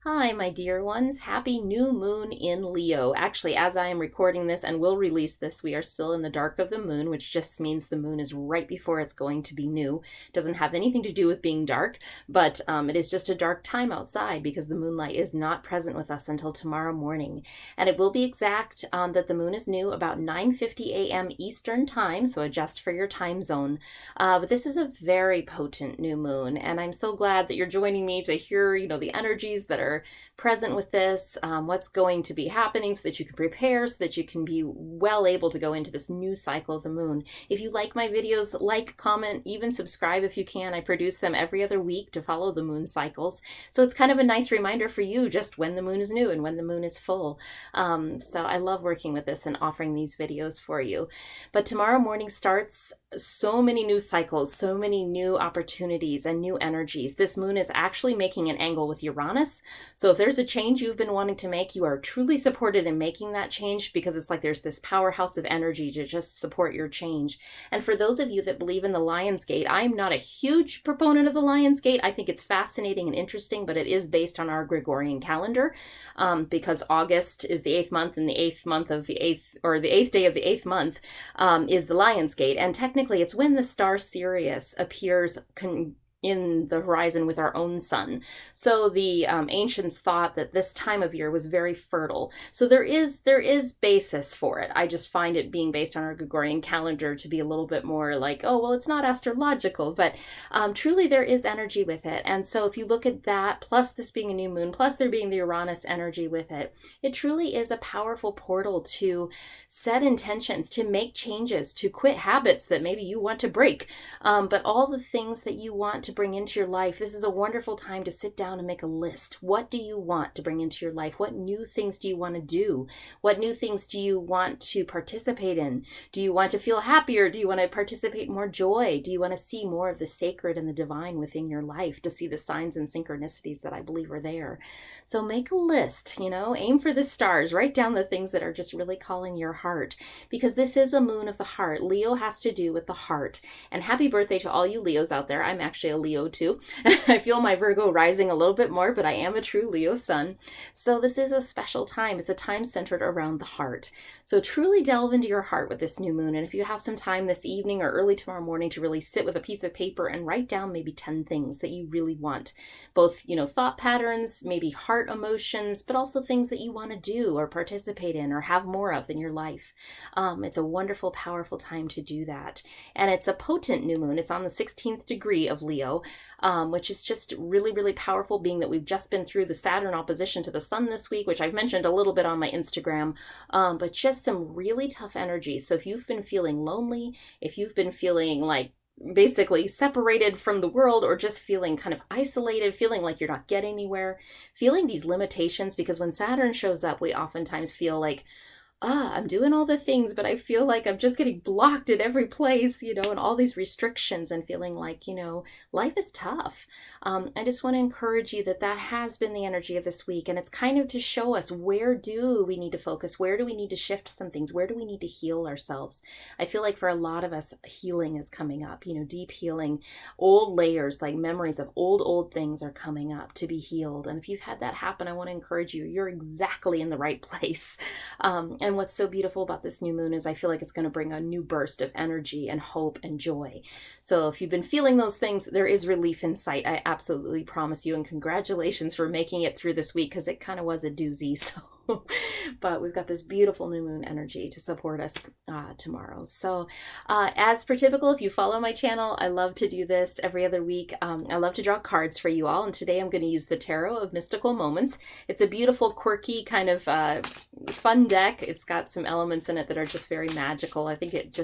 Hi, my dear ones. Happy new moon in Leo. Actually, as I am recording this and will release this, we are still in the dark of the moon, which just means the moon is right before it's going to be new. Doesn't have anything to do with being dark, but it is just a dark time outside because the moonlight is not present with us until tomorrow morning. And it will be exact that the moon is new about 9:50 a.m. Eastern time, so adjust for your time zone. But this is a very potent new moon, and I'm so glad that you're joining me to hear, the energies that are present with this, what's going to be happening so that you can prepare, so that you can be well able to go into this new cycle of the moon. If you like my videos, like, comment, even subscribe if you can. I produce them every other week to follow the moon cycles. So it's kind of a nice reminder for you just when the moon is new and when the moon is full. So I love working with this and offering these videos for you. But tomorrow morning starts so many new cycles, so many new opportunities and new energies. This moon is actually making an angle with Uranus. So if there's a change you've been wanting to make, you are truly supported in making that change because it's like there's this powerhouse of energy to just support your change. And for those of you that believe in the Lion's Gate, I'm not a huge proponent of the Lion's Gate. I think it's fascinating and interesting, but it is based on our Gregorian calendar because August is the 8th month and the 8th month of the 8th, or the 8th day of the 8th month is the Lion's Gate. And technically it's when the star Sirius appears in the horizon with our own sun. So the ancients thought that this time of year was very fertile. So there is basis for it. I just find it being based on our Gregorian calendar to be a little bit more like, oh, well, it's not astrological, but truly there is energy with it. And so if you look at that, plus this being a new moon, plus there being the Uranus energy with it, it truly is a powerful portal to set intentions, to make changes, to quit habits that maybe you want to break, but all the things that you want to bring into your life. This is a wonderful time to sit down and make a list. What do you want to bring into your life? What new things do you want to do? What new things do you want to participate in? Do you want to feel happier? Do you want to participate more joy? Do you want to see more of the sacred and the divine within your life, to see the signs and synchronicities that I believe are there? So make a list, aim for the stars, write down the things that are just really calling your heart, because this is a moon of the heart. Leo has to do with the heart. And happy birthday to all you Leos out there. I'm actually a Leo too. I feel my Virgo rising a little bit more, but I am a true Leo sun. So this is a special time. It's a time centered around the heart. So truly delve into your heart with this new moon. And if you have some time this evening or early tomorrow morning to really sit with a piece of paper and write down maybe 10 things that you really want, both, thought patterns, maybe heart emotions, but also things that you want to do or participate in or have more of in your life. It's a wonderful, powerful time to do that. And it's a potent new moon. It's on the 16th degree of Leo, which is just really, really powerful, being that we've just been through the Saturn opposition to the sun this week, which I've mentioned a little bit on my Instagram, but just some really tough energy. So if you've been feeling lonely, if you've been feeling like basically separated from the world, or just feeling kind of isolated, feeling like you're not getting anywhere, feeling these limitations, because when Saturn shows up, we oftentimes feel like, I'm doing all the things, but I feel like I'm just getting blocked at every place, and all these restrictions, and feeling like, life is tough. I just want to encourage you that has been the energy of this week. And it's kind of to show us, where do we need to focus? Where do we need to shift some things? Where do we need to heal ourselves? I feel like for a lot of us, healing is coming up, deep healing, old layers, like memories of old things are coming up to be healed. And if you've had that happen, I want to encourage you, you're exactly in the right place. And what's so beautiful about this new moon is I feel like it's going to bring a new burst of energy and hope and joy. So if you've been feeling those things, there is relief in sight. I absolutely promise you. And congratulations for making it through this week, because it kind of was a doozy. So, but we've got this beautiful new moon energy to support us tomorrow. So as per typical, if you follow my channel, I love to do this every other week. I love to draw cards for you all. And today I'm going to use the Tarot of Mystical Moments. It's a beautiful, quirky kind of fun deck. It's got some elements in it that are just very magical. I think it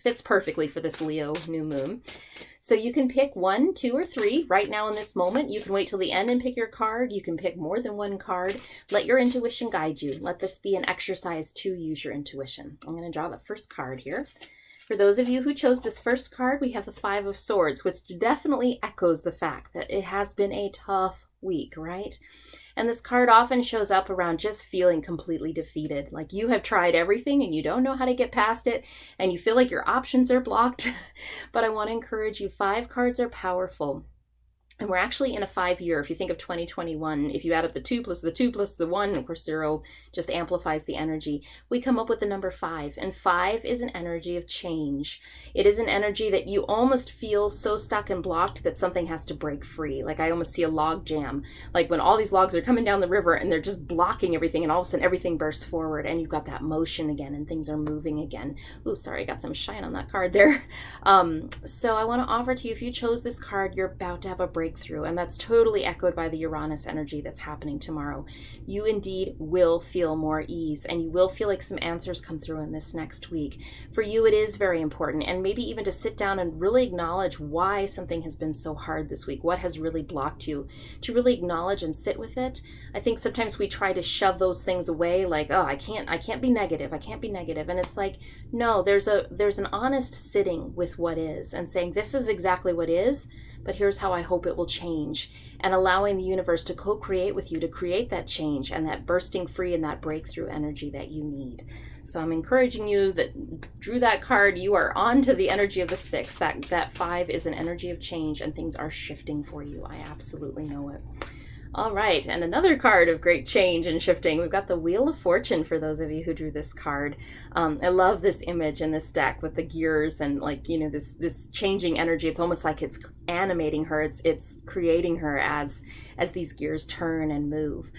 fits perfectly for this Leo new moon. So you can pick 1, 2, or 3 right now in this moment. You can wait till the end and pick your card. You can pick more than one card. Let your intuition guide you. Let this be an exercise to use your intuition. I'm going to draw the first card here. For those of you who chose this first card, we have the 5 of Swords, which definitely echoes the fact that it has been a tough week, right? And this card often shows up around just feeling completely defeated. Like you have tried everything and you don't know how to get past it, and you feel like your options are blocked. But I want to encourage you, 5 cards are powerful. And we're actually in a 5-year. If you think of 2021, if you add up the 2 plus the 2 plus the 1, of course 0 just amplifies the energy, we come up with the number 5. And 5 is an energy of change. It is an energy that you almost feel so stuck and blocked that something has to break free. Like I almost see a log jam. Like when all these logs are coming down the river and they're just blocking everything, and all of a sudden everything bursts forward and you've got that motion again and things are moving again. Ooh, sorry, I got some shine on that card there. So I want to offer to you, if you chose this card, you're about to have a breakthrough, and that's totally echoed by the Uranus energy that's happening tomorrow. You indeed will feel more ease, and you will feel like some answers come through in this next week. For you, it is very important, and maybe even to sit down and really acknowledge why something has been so hard this week, what has really blocked you, to really acknowledge and sit with it. I think sometimes we try to shove those things away, like, oh, I can't be negative, and it's like, no, there's an honest sitting with what is and saying, this is exactly what is, but here's how I hope it will change, and allowing the universe to co-create with you to create that change and that bursting free and that breakthrough energy that you need. So I'm encouraging you that drew that card, you are on to the energy of the 6. That 5 is an energy of change, and things are shifting for you. I absolutely know it. All right, and another card of great change and shifting. We've got the Wheel of Fortune for those of you who drew this card. I love this image in this deck with the gears and this changing energy. It's almost like it's animating her. It's creating her as these gears turn and move.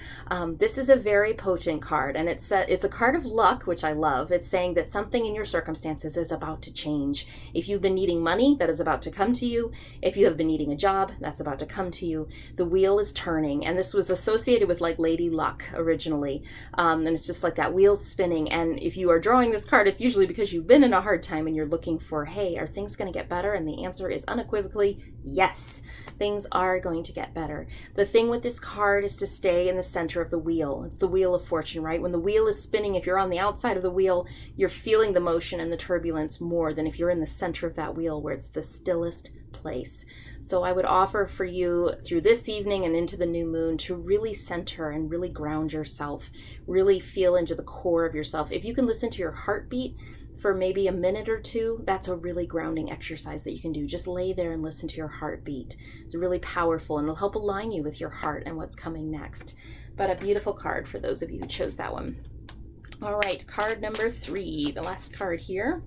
This is a very potent card, and it's a card of luck, which I love. It's saying that something in your circumstances is about to change. If you've been needing money, that is about to come to you. If you have been needing a job, that's about to come to you. The wheel is turning. And this was associated with like Lady Luck originally. And it's just like that wheel's spinning. And if you are drawing this card, it's usually because you've been in a hard time and you're looking for, hey, are things going to get better? And the answer is unequivocally, yes, things are going to get better. The thing with this card is to stay in the center of the wheel. It's the Wheel of Fortune, right? When the wheel is spinning, if you're on the outside of the wheel, you're feeling the motion and the turbulence more than if you're in the center of that wheel where it's the stillest place. So I would offer for you through this evening and into the new moon to really center and really ground yourself, really feel into the core of yourself. If you can listen to your heartbeat for maybe a minute or two, that's a really grounding exercise that you can do. Just lay there and listen to your heartbeat. It's really powerful and it'll help align you with your heart and what's coming next. But a beautiful card for those of you who chose that one. All right, card number 3, the last card here.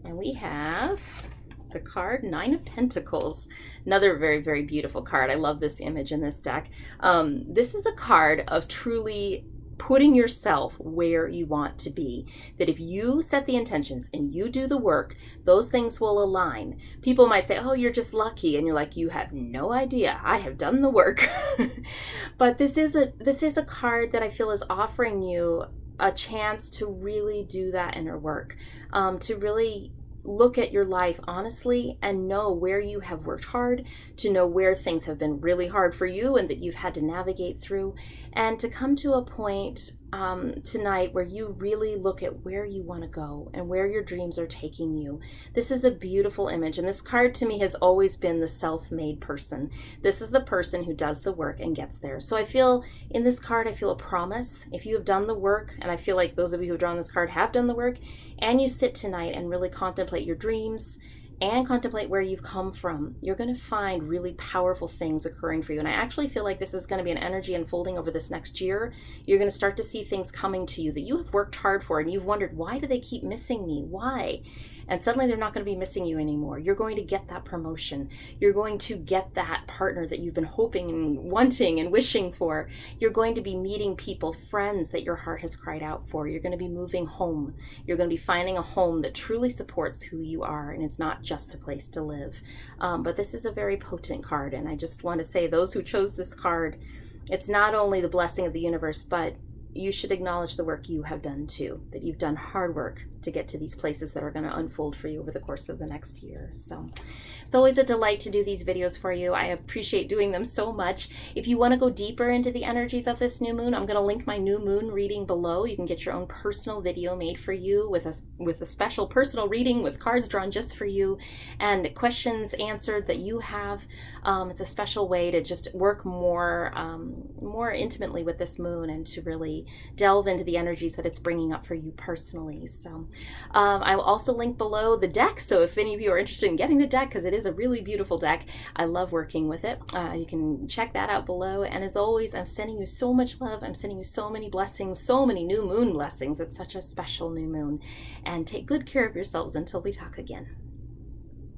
And we have the card 9 of Pentacles. Another very, very beautiful card. I love this image in this deck. This is a card of truly putting yourself where you want to be. That if you set the intentions and you do the work, those things will align. People might say, oh, you're just lucky. And you're like, you have no idea. I have done the work. But this is a card that I feel is offering you a chance to really do that inner work, to really look at your life honestly and know where you have worked hard, to know where things have been really hard for you and that you've had to navigate through, and to come to a point tonight where you really look at where you want to go and where your dreams are taking you. This is a beautiful image, and this card to me has always been the self-made person. This is the person who does the work and gets there. So I feel in this card, I feel a promise. If you have done the work, and I feel like those of you who have drawn this card have done the work, and you sit tonight and really contemplate your dreams and contemplate where you've come from, you're going to find really powerful things occurring for you. And I actually feel like this is going to be an energy unfolding over this next year. You're going to start to see things coming to you that you have worked hard for, and you've wondered, why do they keep missing me? Why? And suddenly they're not going to be missing you anymore. You're going to get that promotion. You're going to get that partner that you've been hoping and wanting and wishing for. You're going to be meeting people, friends that your heart has cried out for. You're going to be moving home. You're going to be finding a home that truly supports who you are, and it's not just a place to live. But this is a very potent card, and I just want to say, those who chose this card, it's not only the blessing of the universe, but you should acknowledge the work you have done too, that you've done hard work to get to these places that are going to unfold for you over the course of the next year. So it's always a delight to do these videos for you. I appreciate doing them so much. If you want to go deeper into the energies of this new moon, I'm going to link my new moon reading below. You can get your own personal video made for you with a special personal reading with cards drawn just for you and questions answered that you have. It's a special way to just work more intimately with this moon and to really delve into the energies that it's bringing up for you personally. So I will also link below the deck, so if any of you are interested in getting the deck, because it is a really beautiful deck, I love working with it. You can check that out below. And as always, I'm sending you so much love. I'm sending you so many blessings, so many new moon blessings. It's such a special new moon. And take good care of yourselves until we talk again.